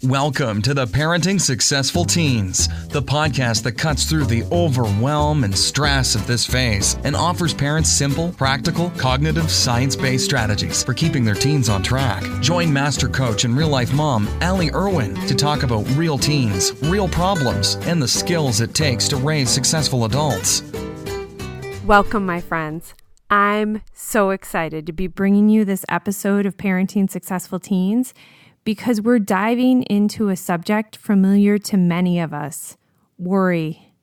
Welcome to the Parenting Successful Teens, the podcast that cuts through the overwhelm and stress of this phase and offers parents simple, practical, cognitive, science-based strategies for keeping their teens on track. Join Master Coach and real-life mom, Allie Irwin, to talk about real teens, real problems, and the skills it takes to raise successful adults. Welcome, my friends. I'm so excited to be bringing you this episode of Parenting Successful Teens because we're diving into a subject familiar to many of us, worry.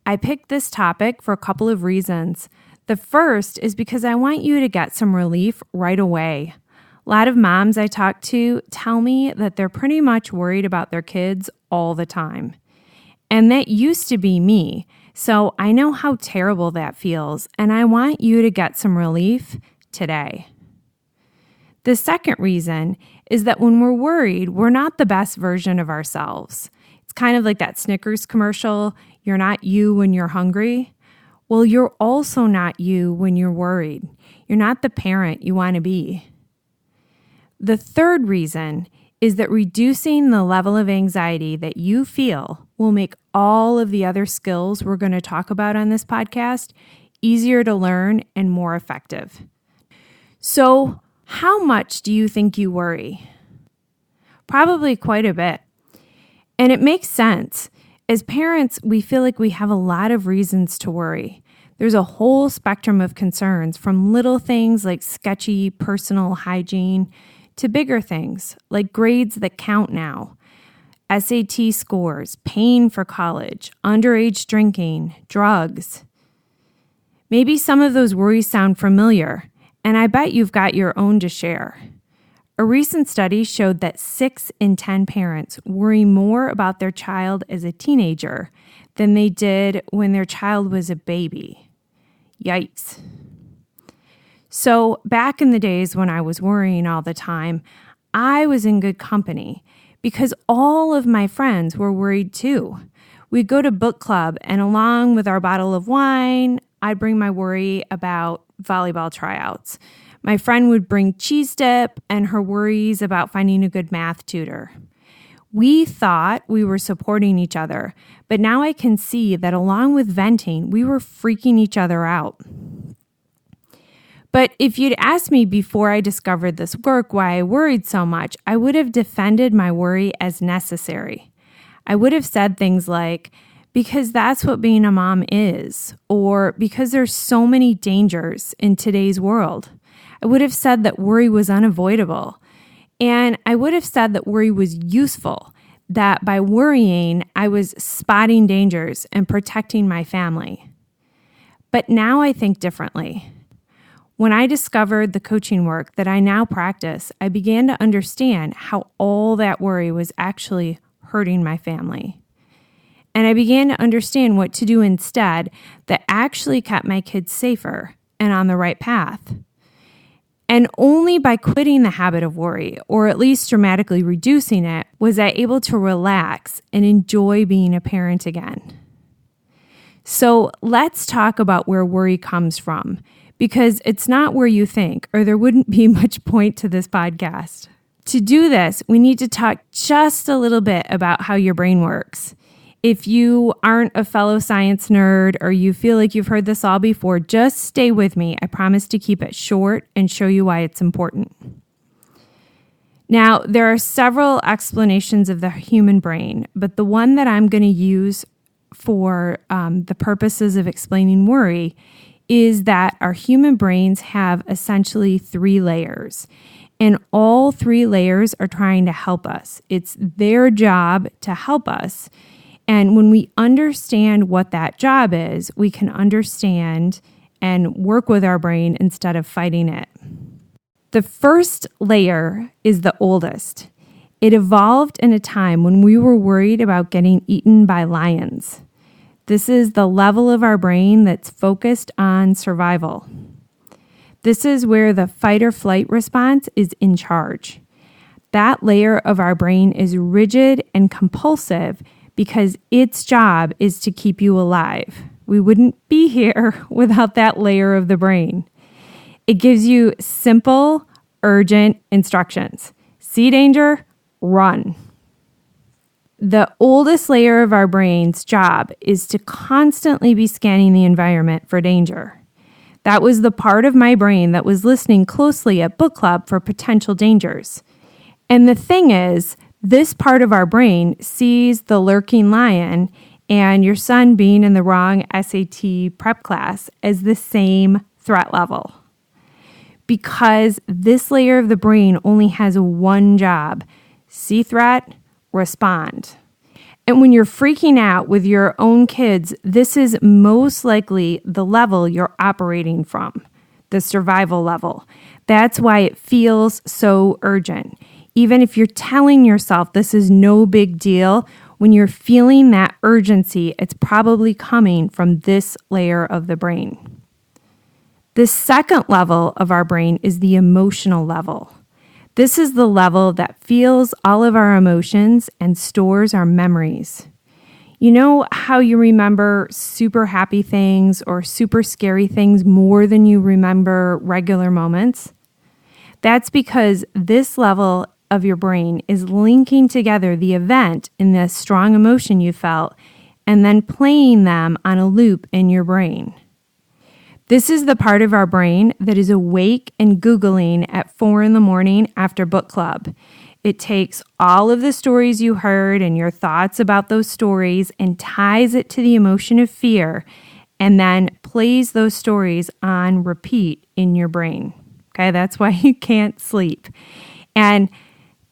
I picked this topic for a couple of reasons. The first is because I want you to get some relief right away. A lot of moms I talk to tell me that they're pretty much worried about their kids all the time. And that used to be me, so I know how terrible that feels, and I want you to get some relief today. The second reason is that when we're worried, we're not the best version of ourselves. It's kind of like that Snickers commercial, you're not you when you're hungry. Well, you're also not you when you're worried. You're not the parent you want to be. The third reason is that reducing the level of anxiety that you feel will make all of the other skills we're going to talk about on this podcast easier to learn and more effective. So, how much do you think you worry? Probably quite a bit. And it makes sense. As parents, we feel like we have a lot of reasons to worry. There's a whole spectrum of concerns, from little things like sketchy personal hygiene to bigger things like grades that count now, SAT scores, paying for college, underage drinking, drugs. Maybe some of those worries sound familiar, and I bet you've got your own to share. A recent study showed that 6 in 10 parents worry more about their child as a teenager than they did when their child was a baby. Yikes. So back in the days when I was worrying all the time, I was in good company because all of my friends were worried too. We'd go to book club, and along with our bottle of wine, I'd bring my worry about volleyball tryouts. My friend would bring cheese dip and her worries about finding a good math tutor. We thought we were supporting each other, but now I can see that along with venting, we were freaking each other out. But if you'd asked me before I discovered this work why I worried so much, I would have defended my worry as necessary. I would have said things like, because that's what being a mom is, or because there's so many dangers in today's world. I would have said that worry was unavoidable. And I would have said that worry was useful, that by worrying, I was spotting dangers and protecting my family. But now I think differently. When I discovered the coaching work that I now practice, I began to understand how all that worry was actually hurting my family. And I began to understand what to do instead that actually kept my kids safer and on the right path. And only by quitting the habit of worry, or at least dramatically reducing it, was I able to relax and enjoy being a parent again. So let's talk about where worry comes from, because it's not where you think, or there wouldn't be much point to this podcast. To do this, we need to talk just a little bit about how your brain works. If you aren't a fellow science nerd or you feel like you've heard this all before, just stay with me. I promise to keep it short and show you why it's important. Now, there are several explanations of the human brain, but the one that I'm going to use for the purposes of explaining worry is that our human brains have essentially 3 layers. And all 3 layers are trying to help us. It's their job to help us. And when we understand what that job is, we can understand and work with our brain instead of fighting it. The first layer is the oldest. It evolved in a time when we were worried about getting eaten by lions. This is the level of our brain that's focused on survival. This is where the fight or flight response is in charge. That layer of our brain is rigid and compulsive because its job is to keep you alive. We wouldn't be here without that layer of the brain. It gives you simple, urgent instructions. See danger, run. The oldest layer of our brain's job is to constantly be scanning the environment for danger. That was the part of my brain that was listening closely at book club for potential dangers. And the thing is, this part of our brain sees the lurking lion and your son being in the wrong SAT prep class as the same threat level. Because this layer of the brain only has one job: see threat, respond. And when you're freaking out with your own kids, this is most likely the level you're operating from, the survival level. That's why it feels so urgent. Even if you're telling yourself this is no big deal, when you're feeling that urgency, it's probably coming from this layer of the brain. The second level of our brain is the emotional level. This is the level that feels all of our emotions and stores our memories. You know how you remember super happy things or super scary things more than you remember regular moments? That's because this level of your brain is linking together the event and the strong emotion you felt and then playing them on a loop in your brain. This is the part of our brain that is awake and Googling at 4 a.m. after book club. It takes all of the stories you heard and your thoughts about those stories and ties it to the emotion of fear and then plays those stories on repeat in your brain. Okay, that's why you can't sleep. And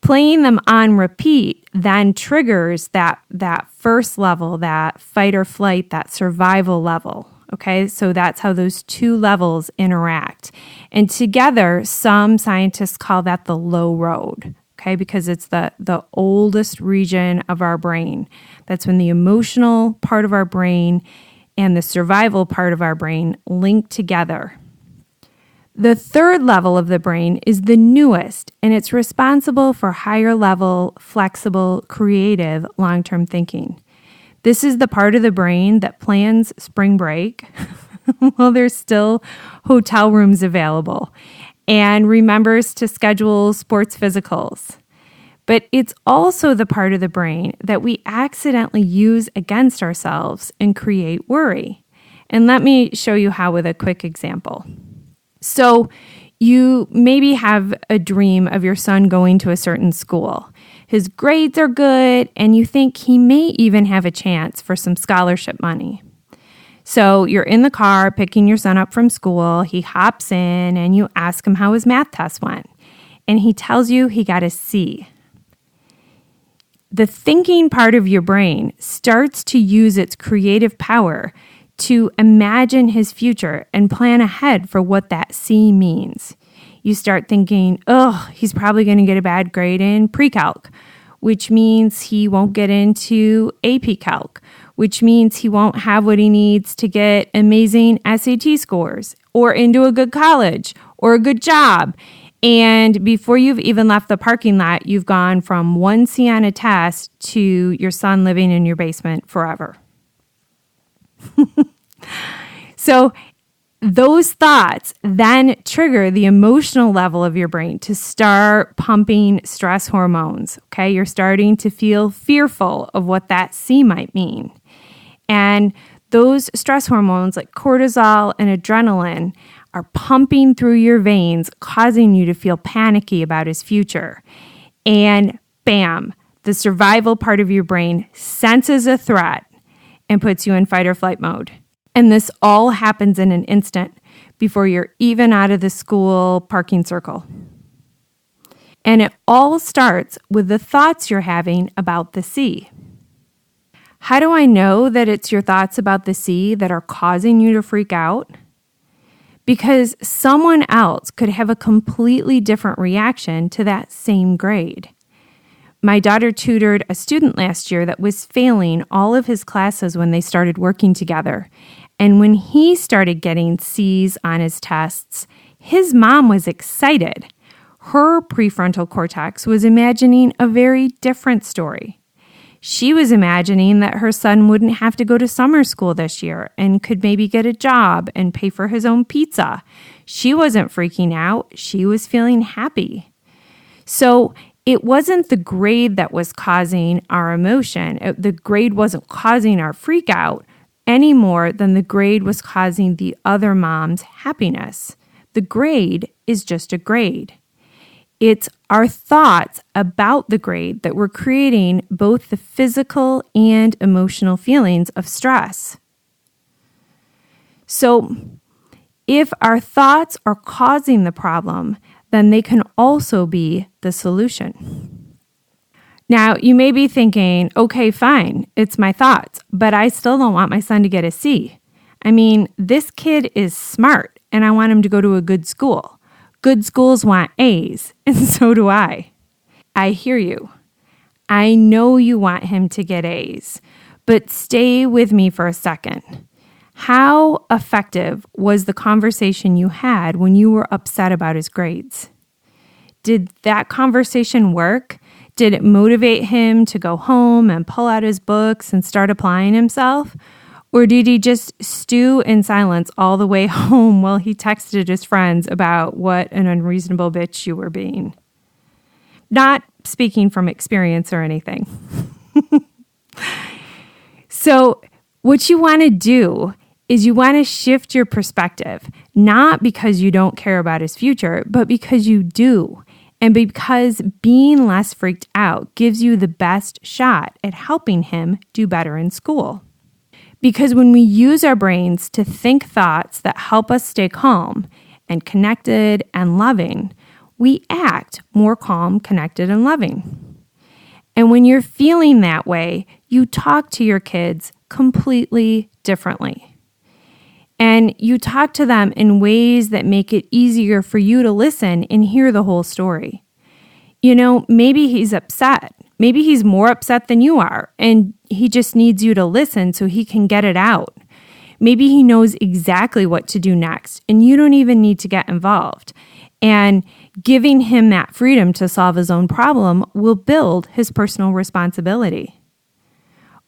playing them on repeat then triggers that first level, that fight or flight, that survival level. Okay, so that's how those two levels interact. And together, some scientists call that the low road, okay, because it's the oldest region of our brain. That's when the emotional part of our brain and the survival part of our brain link together. The third level of the brain is the newest, and it's responsible for higher level, flexible, creative, long-term thinking. This is the part of the brain that plans spring break while there's still hotel rooms available and remembers to schedule sports physicals. But it's also the part of the brain that we accidentally use against ourselves and create worry. And let me show you how with a quick example. So you maybe have a dream of your son going to a certain school. His grades are good, and you think he may even have a chance for some scholarship money. So you're in the car picking your son up from school. He hops in, and you ask him how his math test went. And he tells you he got a C. The thinking part of your brain starts to use its creative power to imagine his future and plan ahead for what that C means. You start thinking, he's probably going to get a bad grade in pre-calc, which means he won't get into AP Calc, which means he won't have what he needs to get amazing SAT scores or into a good college or a good job. And before you've even left the parking lot, you've gone from 1 C on a test to your son living in your basement forever. So those thoughts then trigger the emotional level of your brain to start pumping stress hormones, okay? You're starting to feel fearful of what that C might mean. And those stress hormones like cortisol and adrenaline are pumping through your veins, causing you to feel panicky about his future. And bam, the survival part of your brain senses a threat and puts you in fight or flight mode. And this all happens in an instant before you're even out of the school parking circle. And it all starts with the thoughts you're having about the C. How do I know that it's your thoughts about the C that are causing you to freak out? Because someone else could have a completely different reaction to that same grade. My daughter tutored a student last year that was failing all of his classes when they started working together. And when he started getting C's on his tests, his mom was excited. Her prefrontal cortex was imagining a very different story. She was imagining that her son wouldn't have to go to summer school this year and could maybe get a job and pay for his own pizza. She wasn't freaking out. She was feeling happy. So it wasn't the grade that was causing our emotion. The grade wasn't causing our freak out any more than the grade was causing the other mom's happiness. The grade is just a grade. It's our thoughts about the grade that were creating both the physical and emotional feelings of stress. So, if our thoughts are causing the problem, then they can also be the solution. Now, you may be thinking, okay, fine, it's my thoughts, but I still don't want my son to get a C. I mean, this kid is smart, and I want him to go to a good school. Good schools want A's, and so do I. I hear you. I know you want him to get A's, but stay with me for a second. How effective was the conversation you had when you were upset about his grades? Did that conversation work? Did it motivate him to go home and pull out his books and start applying himself? Or did he just stew in silence all the way home while he texted his friends about what an unreasonable bitch you were being? Not speaking from experience or anything. So what you want to do is you want to shift your perspective, not because you don't care about his future, but because you do. And because being less freaked out gives you the best shot at helping him do better in school. Because when we use our brains to think thoughts that help us stay calm and connected and loving, we act more calm, connected, and loving. And when you're feeling that way, you talk to your kids completely differently. And you talk to them in ways that make it easier for you to listen and hear the whole story. You know, maybe he's upset. Maybe he's more upset than you are, and he just needs you to listen so he can get it out. Maybe he knows exactly what to do next, and you don't even need to get involved. And giving him that freedom to solve his own problem will build his personal responsibility.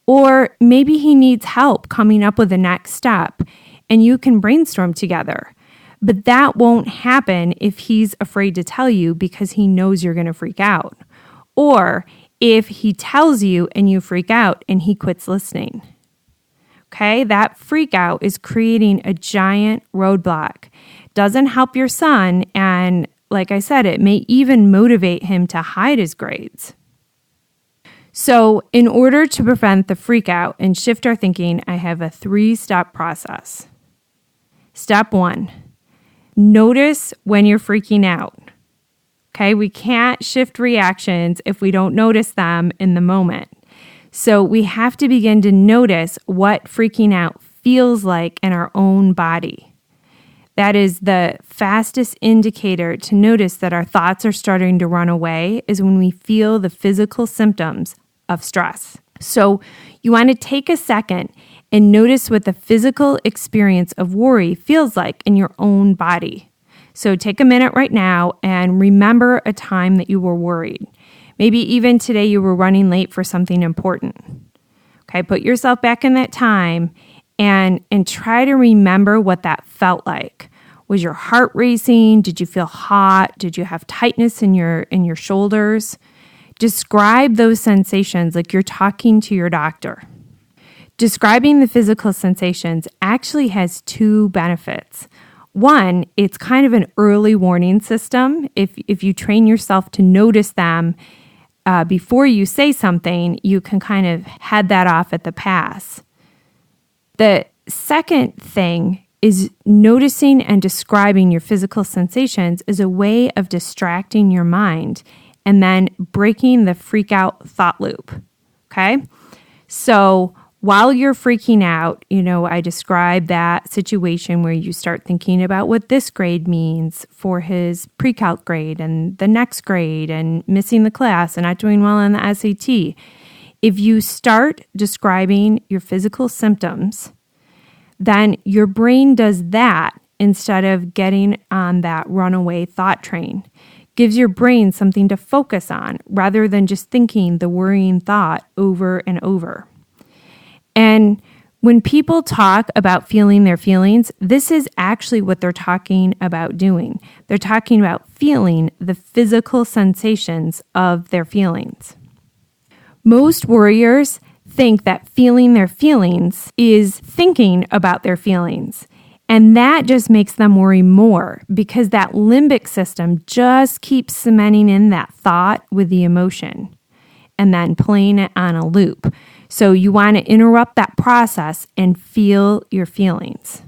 Or maybe he needs help coming up with the next step, and you can brainstorm together. But that won't happen if he's afraid to tell you because he knows you're going to freak out. Or if he tells you and you freak out and he quits listening. Okay, that freak out is creating a giant roadblock. Doesn't help your son, and like I said, it may even motivate him to hide his grades. So in order to prevent the freak out and shift our thinking, I have a 3-step process. Step 1, notice when you're freaking out. Okay, we can't shift reactions if we don't notice them in the moment. So we have to begin to notice what freaking out feels like in our own body. That is the fastest indicator to notice that our thoughts are starting to run away is when we feel the physical symptoms of stress. So you want to take a second and notice what the physical experience of worry feels like in your own body. So take a minute right now and remember a time that you were worried. Maybe even today you were running late for something important. Okay, put yourself back in that time and try to remember what that felt like. Was your heart racing? Did you feel hot? Did you have tightness in your shoulders? Describe those sensations like you're talking to your doctor. Describing the physical sensations actually has 2 benefits. One, it's kind of an early warning system. If you train yourself to notice them before you say something, you can kind of head that off at the pass. The second thing is noticing and describing your physical sensations as a way of distracting your mind and then breaking the freak out thought loop. Okay? So while you're freaking out, I described that situation where you start thinking about what this grade means for his pre-calc grade and the next grade and missing the class and not doing well on the SAT. If you start describing your physical symptoms, then your brain does that instead of getting on that runaway thought train. Gives your brain something to focus on rather than just thinking the worrying thought over and over. And When people talk about feeling their feelings, this is actually what they're talking about doing. They're talking about feeling the physical sensations of their feelings. Most worriers think that feeling their feelings is thinking about their feelings. And that just makes them worry more because that limbic system just keeps cementing in that thought with the emotion and then playing it on a loop. So you want to interrupt that process and feel your feelings.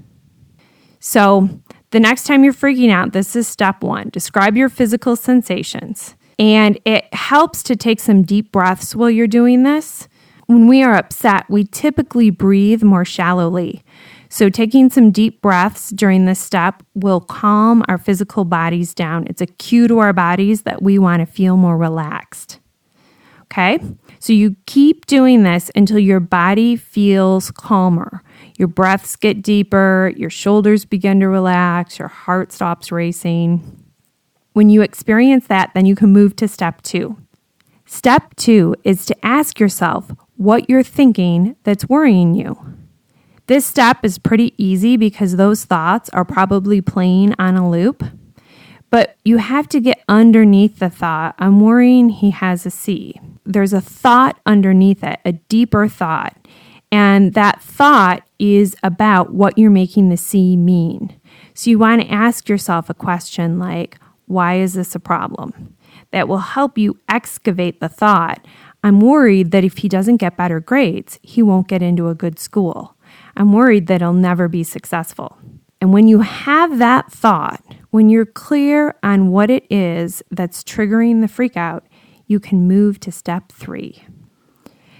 So the next time you're freaking out, this is step 1. Describe your physical sensations. And it helps to take some deep breaths while you're doing this. When we are upset, we typically breathe more shallowly. So taking some deep breaths during this step will calm our physical bodies down. It's a cue to our bodies that we want to feel more relaxed. Okay? So you keep doing this until your body feels calmer. Your breaths get deeper, your shoulders begin to relax, your heart stops racing. When you experience that, then you can move to step 2. Step 2 is to ask yourself what you're thinking that's worrying you. This step is pretty easy because those thoughts are probably playing on a loop. But you have to get underneath the thought, I'm worrying he has a C. There's a thought underneath it, a deeper thought. And that thought is about what you're making the C mean. So you want to ask yourself a question like, why is this a problem? That will help you excavate the thought. I'm worried that if he doesn't get better grades, he won't get into a good school. I'm worried that he'll never be successful. And when you have that thought, when you're clear on what it is that's triggering the freak out, you can move to step 3.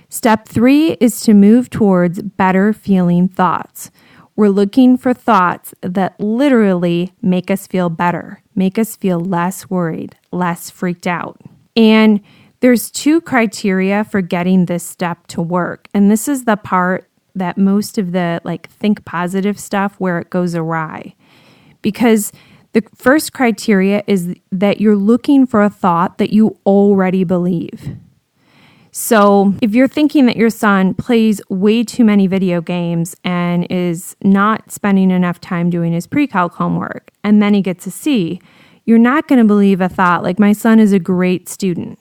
Step 3 is to move towards better feeling thoughts. We're looking for thoughts that literally make us feel better, make us feel less worried, less freaked out. And there's 2 criteria for getting this step to work. And this is the part that most of the think positive stuff where it goes awry. Because the first criteria is that you're looking for a thought that you already believe. So if you're thinking that your son plays way too many video games and is not spending enough time doing his pre-calc homework, and then he gets a C, you're not going to believe a thought like, my son is a great student.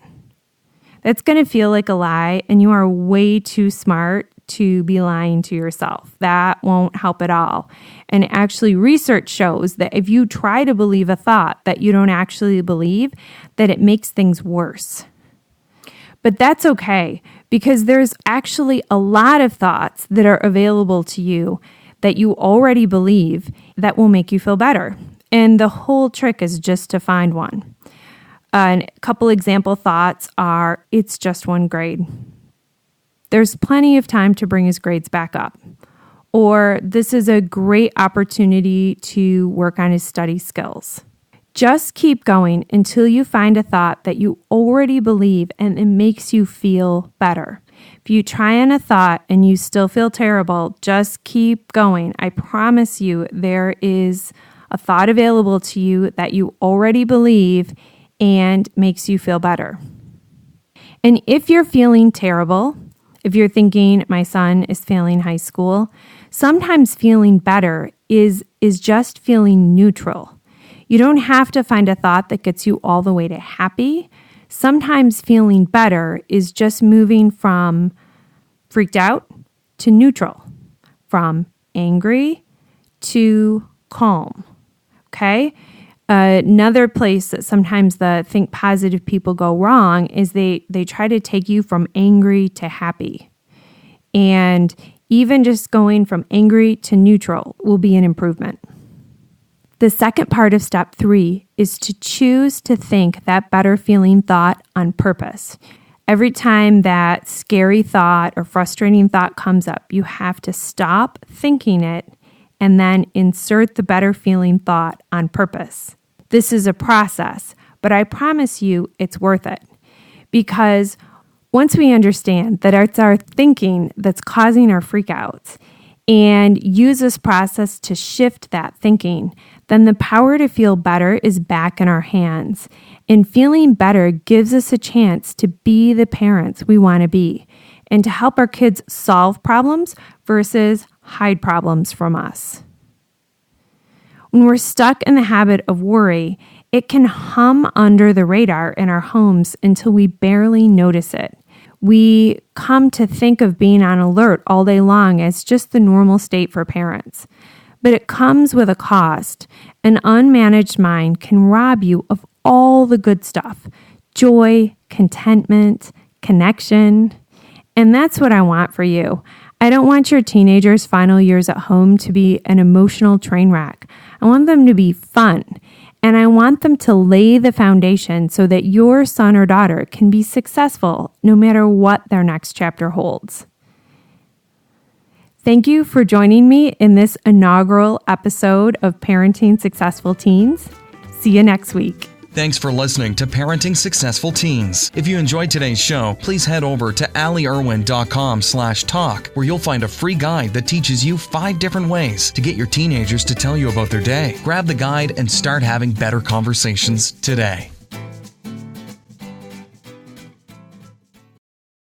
That's going to feel like a lie, and you are way too smart to be lying to yourself. That won't help at all. And actually, research shows that if you try to believe a thought that you don't actually believe, that it makes things worse. But that's okay, because there's actually a lot of thoughts that are available to you that you already believe that will make you feel better. And the whole trick is just to find one. And a couple example thoughts are, it's just 1 grade. There's plenty of time to bring his grades back up. Or this is a great opportunity to work on his study skills. Just keep going until you find a thought that you already believe and it makes you feel better. If you try on a thought and you still feel terrible, just keep going. I promise you there is a thought available to you that you already believe and makes you feel better. And if you're feeling terrible, if you're thinking my son is failing high school, sometimes feeling better is just feeling neutral. You don't have to find a thought that gets you all the way to happy. Sometimes feeling better is just moving from freaked out to neutral, from angry to calm. Okay? Another place that sometimes the think positive people go wrong is they try to take you from angry to happy. And even just going from angry to neutral will be an improvement. The second part of step 3 is to choose to think that better feeling thought on purpose. Every time that scary thought or frustrating thought comes up, you have to stop thinking it and then insert the better feeling thought on purpose. This is a process, but I promise you it's worth it. Because once we understand that it's our thinking that's causing our freakouts and use this process to shift that thinking, then the power to feel better is back in our hands. And feeling better gives us a chance to be the parents we want to be. and to help our kids solve problems versus hide problems from us. When we're stuck in the habit of worry, it can hum under the radar in our homes until we barely notice it. We come to think of being on alert all day long as just the normal state for parents. But it comes with a cost. An unmanaged mind can rob you of all the good stuff: joy, contentment, connection. And that's what I want for you. I don't want your teenagers' final years at home to be an emotional train wreck. I want them to be fun. And I want them to lay the foundation so that your son or daughter can be successful no matter what their next chapter holds. Thank you for joining me in this inaugural episode of Parenting Successful Teens. See you next week. Thanks for listening to Parenting Successful Teens. If you enjoyed today's show, please head over to allieirwin.com/talk, where you'll find a free guide that teaches you 5 different ways to get your teenagers to tell you about their day. Grab the guide and start having better conversations today.